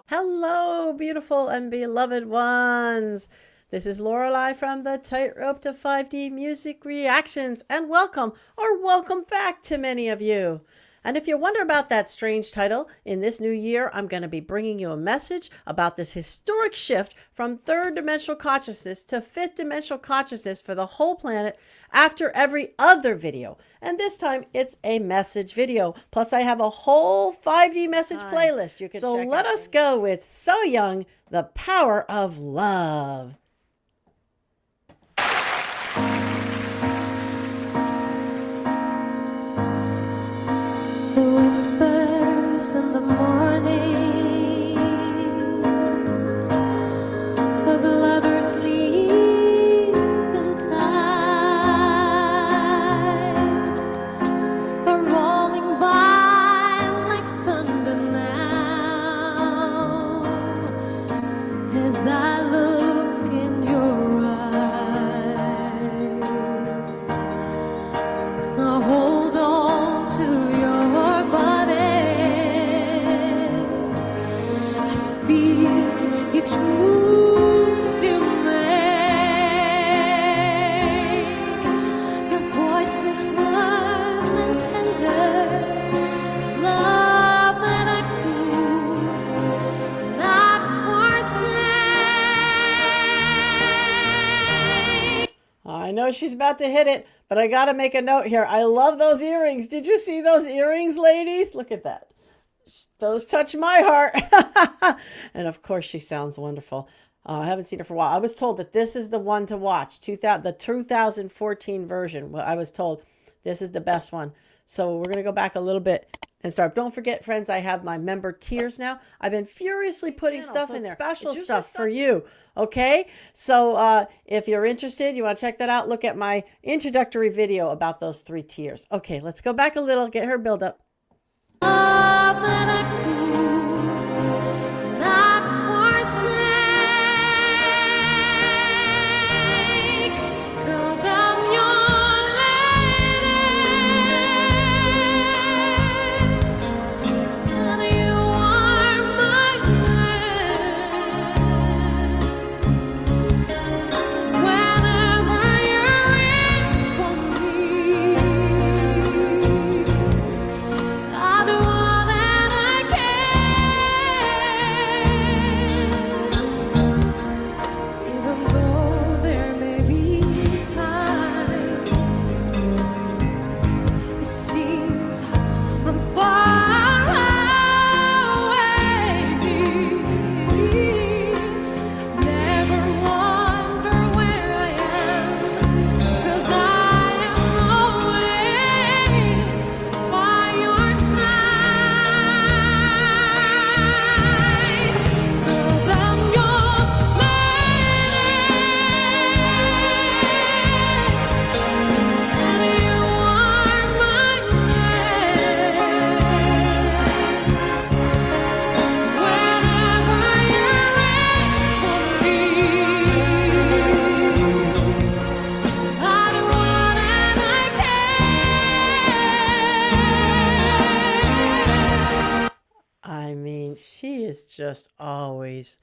Hello, beautiful and beloved ones. This is Lorelei from the Tightrope to 5D Music Reactions, and welcome back to many of you. And if you wonder about that strange title, in this new year, I'm going to be bringing you a message about this historic shift from third dimensional consciousness to fifth dimensional consciousness for the whole planet after every other video. And this time it's a message video. Plus I have a whole 5D message playlist you can check out. So let us go with Sohyang, The Power of Love. The whispers in the morning of lovers sleeping tight are rolling by like thunder now as I look in your eyes. Now hold on to your each move you make, your voice is warm and tender, love that I could not forsake. I know she's about to hit it, but I gotta make a note here. I love those earrings. Did you see those earrings, ladies? Look at that. Those touch my heart. And of course she sounds wonderful. I haven't seen her for a while. I was told that this is the one to watch, the 2014 version. I was told this is the best one. So we're going to go back a little bit and start. Don't forget, friends, I have my member tiers now. I've been furiously putting stuff in there, special stuff for you. Okay, so if you're interested, you want to check that out, look at my introductory video about those 3 tiers. Okay, let's go back a little, get her build up. Love that I could not forsake, 'cause I'm your lady, and you are my man. Whenever you're reach for me, I do all that I can, even though there may be times it seems I'm far away. Never wonder where I am, 'cause I am always by your side, 'cause I'm your lady, and you are my man. Whenever you reach for me, I do all that I can. I mean, she is just always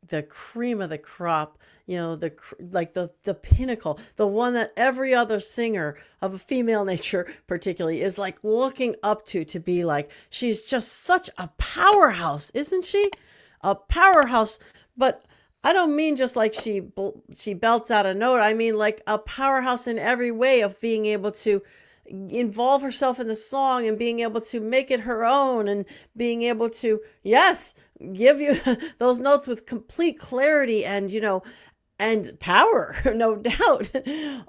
the cream of the crop, you know, the pinnacle, the one that every other singer of a female nature particularly is like looking up to be like. She's just such a powerhouse, isn't she? A powerhouse, but I don't mean just like she belts out a note. I mean like a powerhouse in every way of being able to involve herself in the song and being able to make it her own and being able to, yes, give you those notes with complete clarity and, you know, and power, no doubt.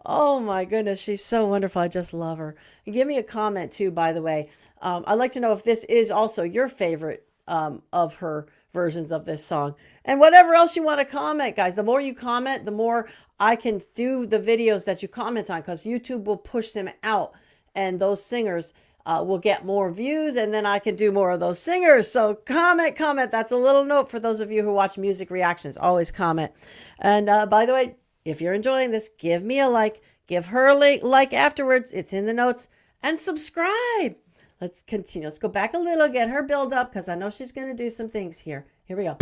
Oh my goodness, she's so wonderful. I just love her. And give me a comment too, by the way. I'd like to know if this is also your favorite of her versions of this song. And whatever else you want to comment, guys. The more you comment, the more I can do the videos that you comment on, because YouTube will push them out and those singers will get more views, and then I can do more of those singers. So comment. That's a little note for those of you who watch music reactions. Always comment. And by the way, if you're enjoying this, give me a like. Give her a like afterwards. It's in the notes. and subscribe. Let's continue. Let's go back a little, get her build up, because I know she's going to do some things here. Here we go.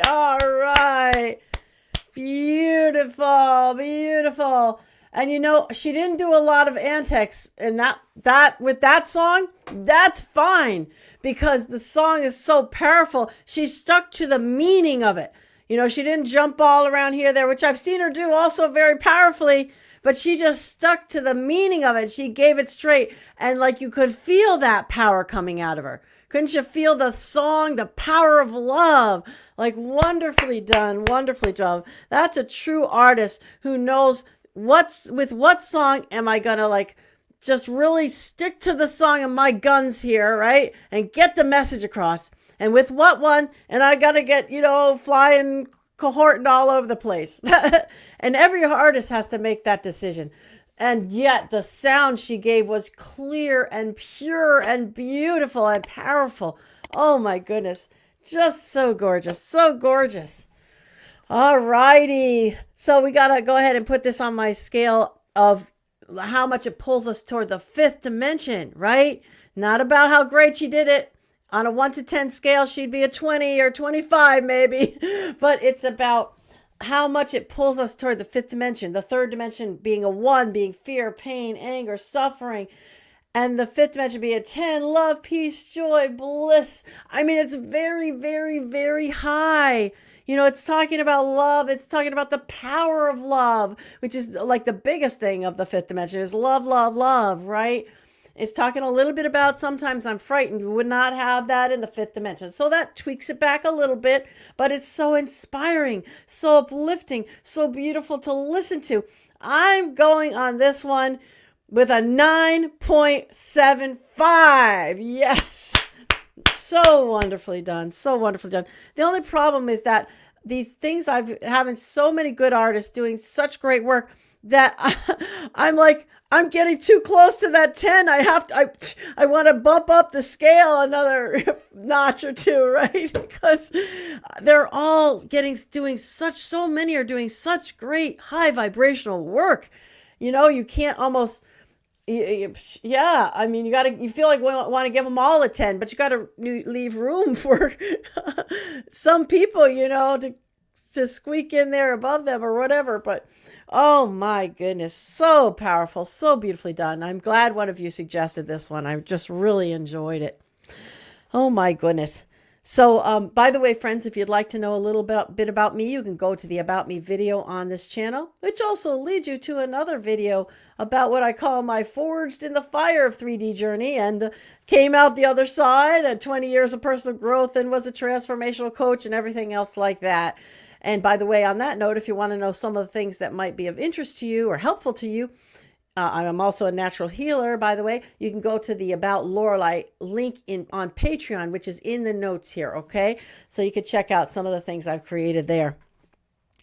All right. Beautiful, beautiful. And you know, she didn't do a lot of antics in that with that song. That's fine because the song is so powerful. She stuck to the meaning of it. You know, she didn't jump all around here, there, which I've seen her do also very powerfully, but she just stuck to the meaning of it. She gave it straight. And like you could feel that power coming out of her. Couldn't you feel the song, the power of love? Like wonderfully done, wonderfully done. That's a true artist who knows what song am I going to like just really stick to the song of my guns here, right? And get the message across. And with what one, and I got to get, flying cohort and all over the place. And every artist has to make that decision. And yet the sound she gave was clear and pure and beautiful and powerful. Oh my goodness. Just so gorgeous. So gorgeous. All righty. So we got to go ahead and put this on my scale of how much it pulls us toward the fifth dimension, right? Not about how great she did it. On a 1 to 10 scale, she'd be a 20 or 25 maybe. But it's about how much it pulls us toward the fifth dimension. The third dimension being a 1, being fear, pain, anger, suffering. And the fifth dimension being a 10, love, peace, joy, bliss. I mean, it's very, very, very high. You know, it's talking about love. It's talking about the power of love, which is like the biggest thing of the fifth dimension is love, love, love, right? It's talking a little bit about sometimes I'm frightened. You would not have that in the fifth dimension. So that tweaks it back a little bit, but it's so inspiring, so uplifting, so beautiful to listen to. I'm going on this one with a 9.75. Yes. So wonderfully done. So wonderfully done. The only problem is that these things I've having so many good artists doing such great work that I'm like, I'm getting too close to that 10. I want to bump up the scale another notch or two, right? Because they're all so many are doing such great high vibrational work. You can't almost, yeah, I mean, you feel like we want to give them all a 10, but you got to leave room for some people, to squeak in there above them or whatever. But oh my goodness, so powerful, so beautifully done. I'm glad one of you suggested this one. I just really enjoyed it. Oh my goodness. So, by the way, friends, if you'd like to know a little bit about me, you can go to the About Me video on this channel, which also leads you to another video about what I call my Forged in the Fire of 3D journey, and came out the other side at 20 years of personal growth and was a transformational coach and everything else like that. And by the way, on that note, if you want to know some of the things that might be of interest to you or helpful to you, I'm also a natural healer, by the way. You can go to the About Lorelei link on Patreon, which is in the notes here, okay? So you could check out some of the things I've created there.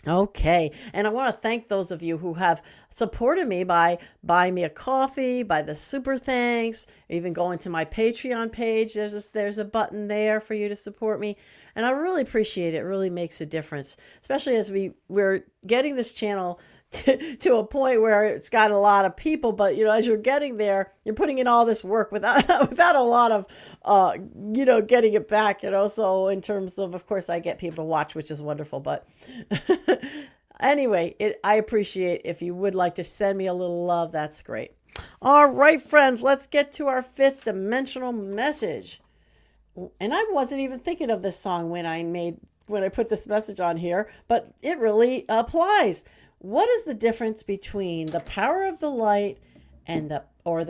Okay, and I want to thank those of you who have supported me by buying me a coffee, by the super thanks, even going to my Patreon page. There's a button there for you to support me, and I really appreciate it. It really makes a difference, especially as we're getting this channel to a point where it's got a lot of people, but as you're getting there, you're putting in all this work without a lot of getting it back, so in terms of course I get people to watch, which is wonderful, but anyway, I appreciate if you would like to send me a little love. That's great. All right, friends, let's get to our fifth dimensional message. And I wasn't even thinking of this song when I put this message on here, but it really applies. What is the difference between the power of the light and the power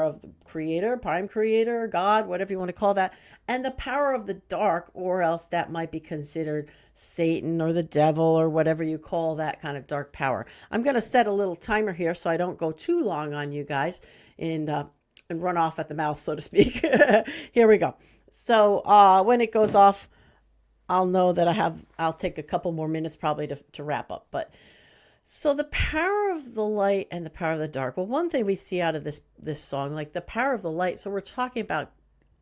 of the creator, prime creator, God, whatever you want to call that, and the power of the dark, or else that might be considered Satan or the devil or whatever you call that kind of dark power? I'm going to set a little timer here so I don't go too long on you guys and run off at the mouth, so to speak. Here we go. So when it goes off, I'll know that I'll take a couple more minutes probably to wrap up. But so the power of the light and the power of the dark. Well, one thing we see out of this song, like the power of the light. So we're talking about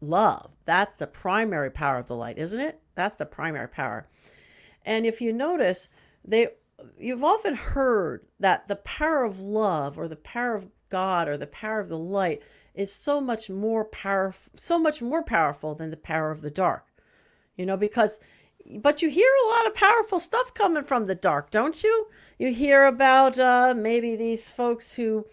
love. That's the primary power of the light, isn't it? That's the primary power. And if you notice, you've often heard that the power of love or the power of God or the power of the light is so much more powerful than the power of the dark. But you hear a lot of powerful stuff coming from the dark, don't you? You hear about maybe these folks who,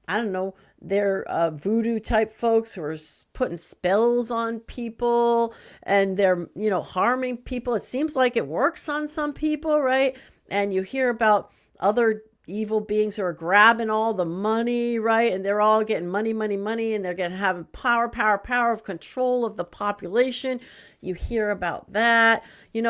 I don't know, they're voodoo type folks who are putting spells on people and they're, harming people. It seems like it works on some people, right? And you hear about other evil beings who are grabbing all the money, right? And they're all getting money, and they're going to have power of control of the population. You hear about that,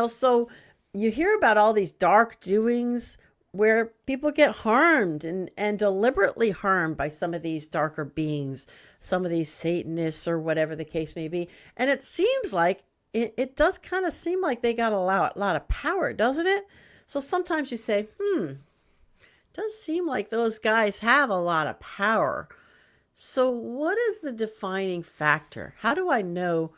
so you hear about all these dark doings where people get harmed and deliberately harmed by some of these darker beings, some of these Satanists or whatever the case may be. And it seems like it does kind of seem like they got a lot of power, doesn't it? So sometimes you say, does seem like those guys have a lot of power. So what is the defining factor? How do we know,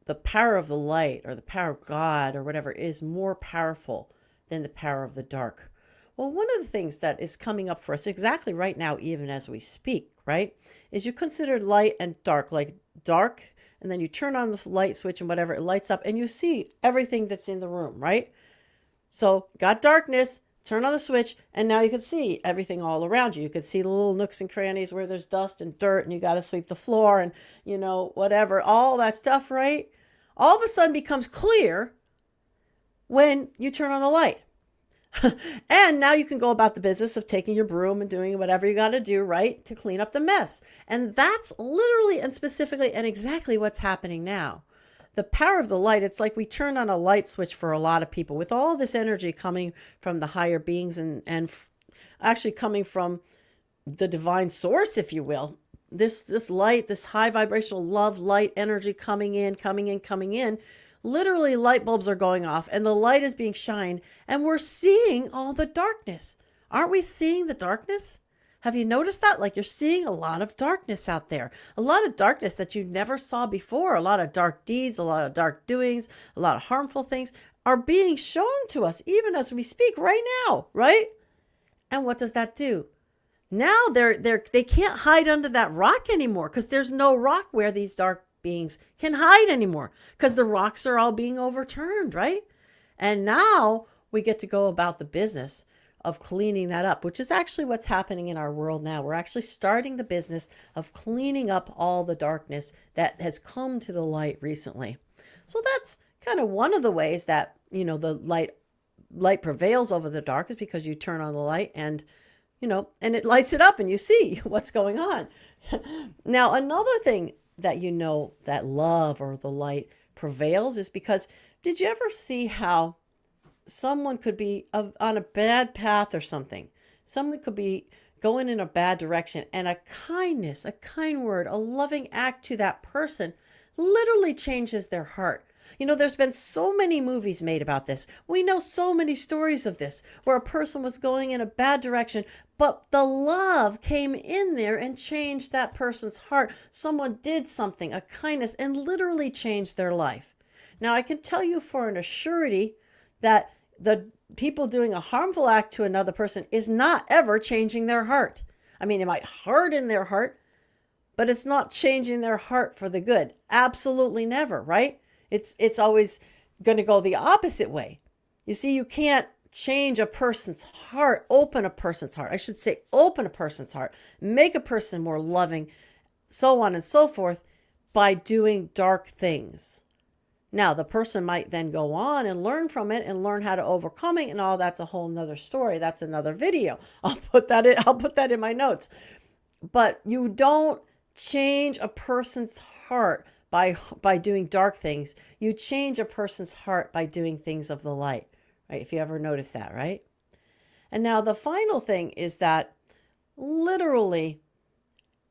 the power of the light or the power of God or whatever is more powerful than the power of the dark? Well, one of the things that is coming up for us exactly right now, even as we speak, right, is you consider light and dark, like dark, and then you turn on the light switch and whatever, it lights up and you see everything that's in the room, right? So got darkness, turn on the switch, and now you can see everything all around you. You can see the little nooks and crannies where there's dust and dirt and you got to sweep the floor and, whatever, all that stuff, right? All of a sudden becomes clear when you turn on the light. And now you can go about the business of taking your broom and doing whatever you got to do, right, to clean up the mess. And that's literally and specifically and exactly what's happening now. The power of the light, it's like we turn on a light switch for a lot of people with all this energy coming from the higher beings and actually coming from the divine source, if you will. This light, this high vibrational love, light energy coming in. Literally light bulbs are going off and the light is being shined and we're seeing all the darkness. Aren't we seeing the darkness? Have you noticed that? Like you're seeing a lot of darkness out there, a lot of darkness that you never saw before, a lot of dark deeds, a lot of dark doings, a lot of harmful things are being shown to us even as we speak right now, right? And what does that do? Now they can't hide under that rock anymore because there's no rock where these dark beings can hide anymore because the rocks are all being overturned, right? And now we get to go about the business of cleaning that up, which is actually what's happening in our world now. We're actually starting the business of cleaning up all the darkness that has come to the light recently. So that's kind of one of the ways that, the light prevails over the dark is because you turn on the light and it lights it up and you see what's going on. Now, another thing that that love or the light prevails is because did you ever see how someone could be on a bad path or something? Someone could be going in a bad direction, and a kindness, a kind word, a loving act to that person literally changes their heart. There's been so many movies made about this. We know so many stories of this where a person was going in a bad direction, but the love came in there and changed that person's heart. Someone did something, a kindness, and literally changed their life. Now, I can tell you for an surety that the people doing a harmful act to another person is not ever changing their heart. I mean, it might harden their heart, but it's not changing their heart for the good. Absolutely never, right? It's always going to go the opposite way. You see, you can't change a person's heart, open a person's heart. I should say open a person's heart, make a person more loving, so on and so forth, by doing dark things. Now, the person might then go on and learn from it and learn how to overcome it and all. That's a whole nother story. That's another video. I'll put that in my notes. But you don't change a person's heart by doing dark things. You change a person's heart by doing things of the light, right? If you ever notice that, right? And now the final thing is that literally,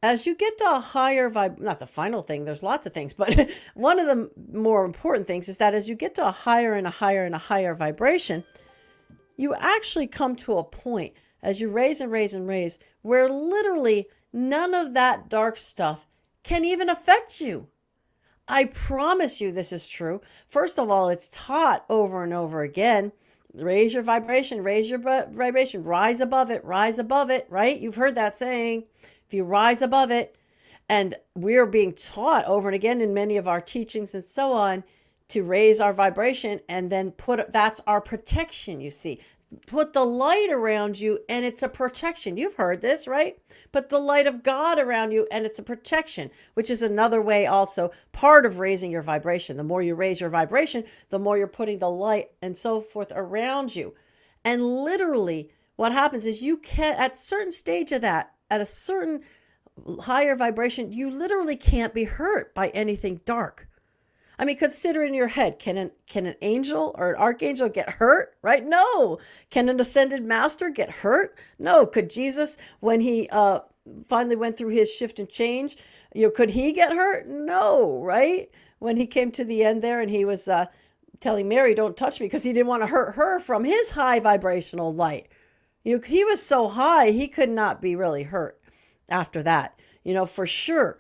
as you get to a higher not the final thing, there's lots of things, but one of the more important things is that as you get to a higher and a higher and a higher vibration, you actually come to a point as you raise and raise and raise where literally none of that dark stuff can even affect you. I promise you this is true. First of all, it's taught over and over again. Raise your vibration, raise your vibration, rise above it, right? You've heard that saying. If you rise above it, and we're being taught over and again in many of our teachings and so on to raise our vibration and then that's our protection, you see. Put the light around you and it's a protection. You've heard this, right? Put the light of God around you and it's a protection, which is another way also part of raising your vibration. The more you raise your vibration, the more you're putting the light and so forth around you. And literally what happens is you can, at a certain stage of that, at a certain higher vibration, you literally can't be hurt by anything dark. I mean, consider in your head, can an angel or an archangel get hurt? Right? No. Can an ascended master get hurt? No. Could Jesus, when he finally went through his shift and change, could he get hurt? No. Right? When he came to the end there and he was telling Mary, don't touch me, because he didn't want to hurt her from his high vibrational light. He was so high, he could not be really hurt after that, for sure.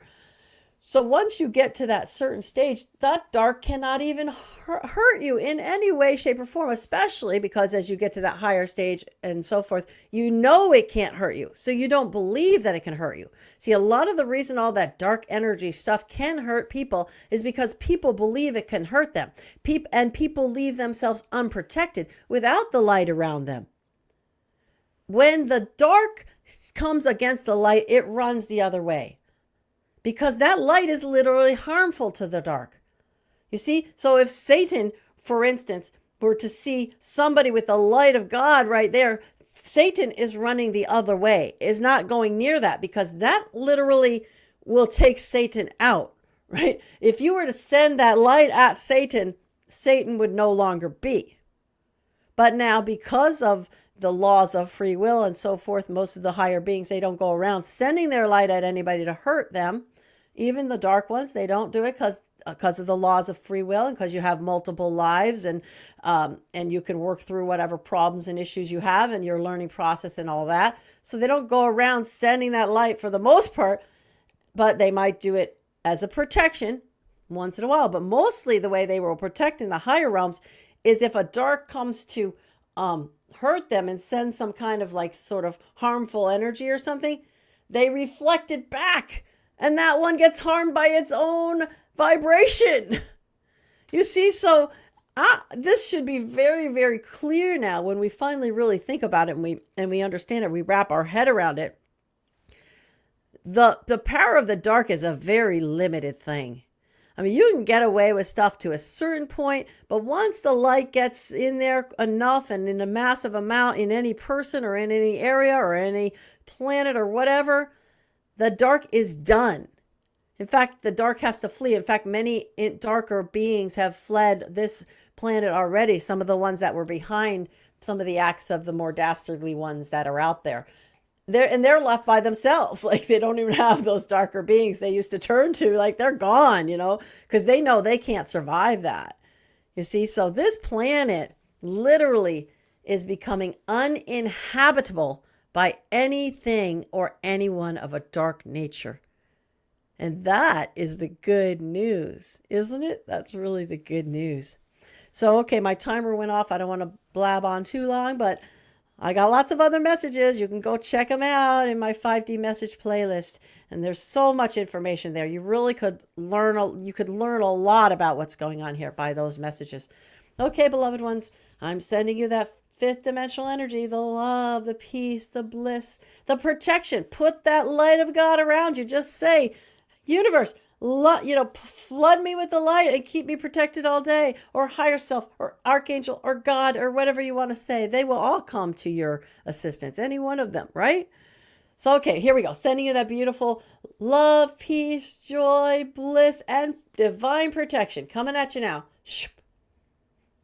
So once you get to that certain stage, that dark cannot even hurt you in any way, shape, or form, especially because as you get to that higher stage and so forth, it can't hurt you. So you don't believe that it can hurt you. See, a lot of the reason all that dark energy stuff can hurt people is because people believe it can hurt them. And people leave themselves unprotected without the light around them. When the dark comes against the light, it runs the other way. Because that light is literally harmful to the dark. You see? So if Satan, for instance, were to see somebody with the light of God right there, Satan is running the other way, is not going near that, because that literally will take Satan out, right? If you were to send that light at Satan, Satan would no longer be. But now, because of the laws of free will and so forth, most of the higher beings, they don't go around sending their light at anybody to hurt them. Even the dark ones, they don't do it because of the laws of free will and because you have multiple lives, and you can work through whatever problems and issues you have and your learning process and all that. So they don't go around sending that light for the most part, but they might do it as a protection once in a while. But mostly the way they will protect in the higher realms is if a dark comes to hurt them and send some kind of like sort of harmful energy or something, they reflect it back, and that one gets harmed by its own vibration. You see, so this should be very, very clear now when we finally really think about it, and we understand it, we wrap our head around it. The power of the dark is a very limited thing. I mean, you can get away with stuff to a certain point, but once the light gets in there enough and in a massive amount in any person or in any area or any planet or whatever, the dark is done. In fact, the dark has to flee. In fact, many darker beings have fled this planet already. Some of the ones that were behind some of the acts of the more dastardly ones that are out there. They're left by themselves. Like, they don't even have those darker beings they used to turn to. Like, they're gone, because they know they can't survive that. You see, so this planet literally is becoming uninhabitable by anything or anyone of a dark nature. And that is the good news, isn't it? That's really the good news. So, okay, my timer went off. I don't want to blab on too long, but I got lots of other messages. You can go check them out in my 5D message playlist. And there's so much information there. You really could learn a lot about what's going on here by those messages. Okay, beloved ones, I'm sending you that fifth dimensional energy, the love, the peace, the bliss, the protection. Put that light of God around you. Just say, universe, flood me with the light and keep me protected all day, or higher self, or archangel, or God, or whatever you want to say. They will all come to your assistance, any one of them, right? So, okay, here we go. Sending you that beautiful love, peace, joy, bliss, and divine protection. Coming at you now.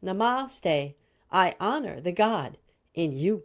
Namaste. I honor the God in you.